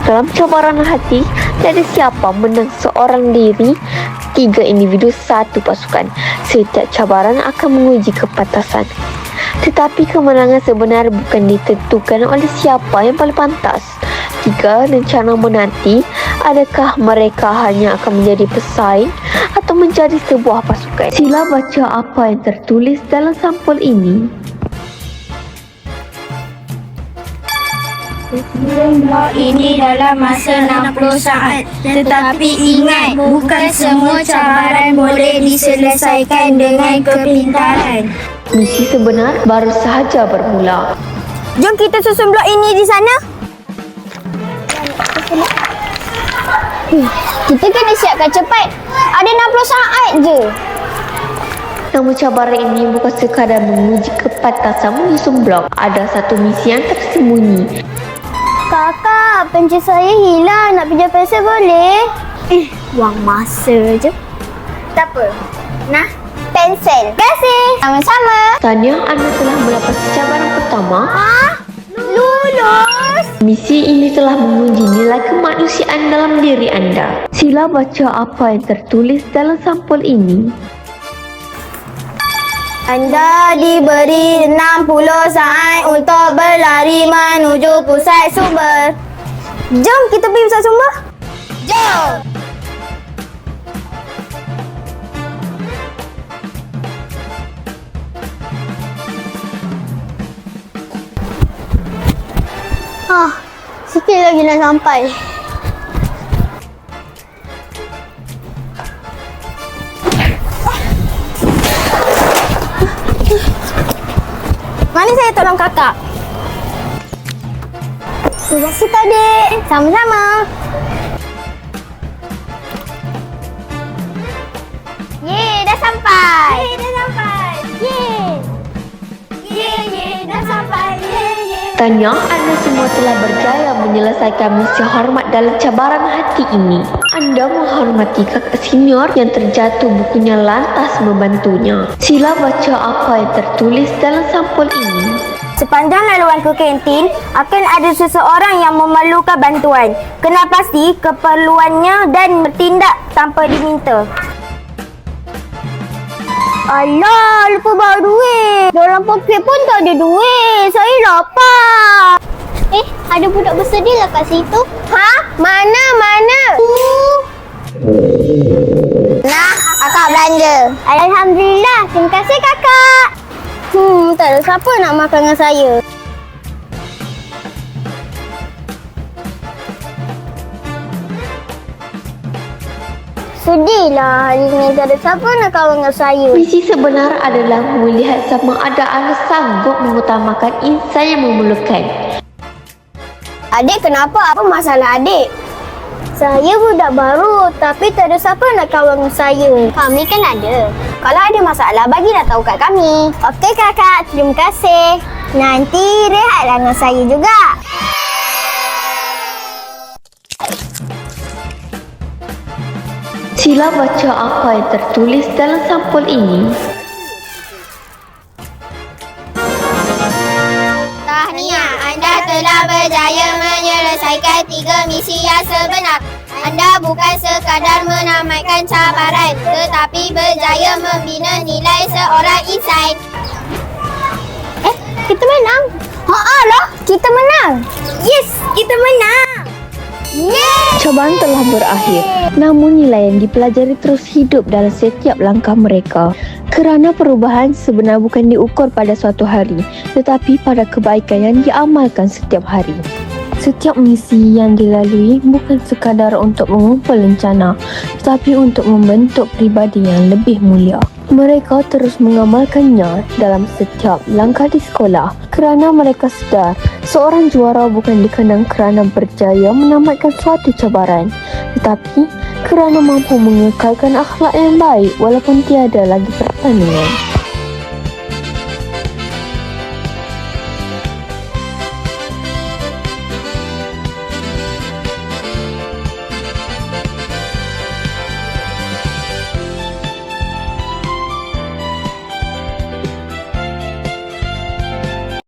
Dalam cabaran hati, tiada siapa menang seorang diri, 3 individu, 1 pasukan. Setiap cabaran akan menguji kepatasan. Tetapi kemenangan sebenar bukan ditentukan oleh siapa yang paling pantas. 3 rencana menanti, adakah mereka hanya akan menjadi pesaing atau menjadi sebuah pasukan? Sila baca apa yang tertulis dalam sampul ini. Ini dalam masa 60 saat. Tetapi ingat, bukan semua cabaran boleh diselesaikan dengan kepintaran. Misi sebenar baru sahaja bermula. Jom kita susun blok ini di sana. Kita kena siapkan cepat. Ada 60 saat je. Namun cabaran ini bukan sekadar menguji kepatasan menyusun blok. Ada satu misi yang tersembunyi. Kakak, pencet saya hilang. Nak pinjam pensel boleh? Buang masa je. Tak apa. Nah, pensel. Terima kasih. Sama-sama. Tanya, anda telah melewati cabaran pertama. Lulus. Misi ini telah menguji nilai kemanusiaan dalam diri anda. Sila baca apa yang tertulis dalam sampul ini. Anda diberi 60 saat untuk berlari menuju pusat sumber. Jom kita pergi pusat sumber. Jom. Sikit lagi nak sampai. Mari saya tolong kakak. Terima kasih Kak Dik. Sama-sama. Yeay, dah sampai. Yeay, dah sampai. Yeay. Yeay, dah sampai. Yeay. Tanya, anda semua telah berjaya menyelesaikan misi hormat dalam cabaran hati ini. Anda menghormati kakak senior yang terjatuh bukunya lantas membantunya. Sila baca apa yang tertulis dalam sampul ini. Sepanjang laluan ke kantin, akan ada seseorang yang memerlukan bantuan. Kena pasti keperluannya dan bertindak tanpa diminta. Alah, lupa bawa duit. Dalam poket pun tak ada duit. Saya lapar. Ada budak bersedia lah kat situ. Ha? Mana? Nah, kakak belanja. Alhamdulillah. Terima kasih kakak. Tak ada siapa nak makan dengan saya. Sedihlah hari ni tak ada siapa nak kawan dengan saya. Misi sebenar adalah melihat sama ada anda sanggup mengutamakan insan yang memerlukan. Adik kenapa? Apa masalah adik? Saya budak baru tapi tak ada siapa nak kawan dengan saya. Kami kan ada. Kalau ada masalah bagilah tahu kat kami. Okey kakak, terima kasih. Nanti rehatlah dengan saya juga. Sila baca apa yang tertulis dalam sampul ini. Tahniah, anda telah berjaya menyelesaikan 3 misi yang sebenar. Anda bukan sekadar menamatkan cabaran, tetapi berjaya membina nilai seorang insan. Kita menang? Lah, kita menang. Yes, kita menang. Yeay! Cabaran telah berakhir, namun nilai yang dipelajari terus hidup dalam setiap langkah mereka. Kerana perubahan sebenar bukan diukur pada suatu hari, tetapi pada kebaikan yang diamalkan setiap hari. Setiap misi yang dilalui bukan sekadar untuk mengumpul lencana, tetapi untuk membentuk pribadi yang lebih mulia. Mereka terus mengamalkannya dalam setiap langkah di sekolah kerana mereka sedar seorang juara bukan dikenang kerana berjaya menamatkan suatu cabaran, tetapi kerana mampu mengekalkan akhlak yang baik walaupun tiada lagi pertandingan.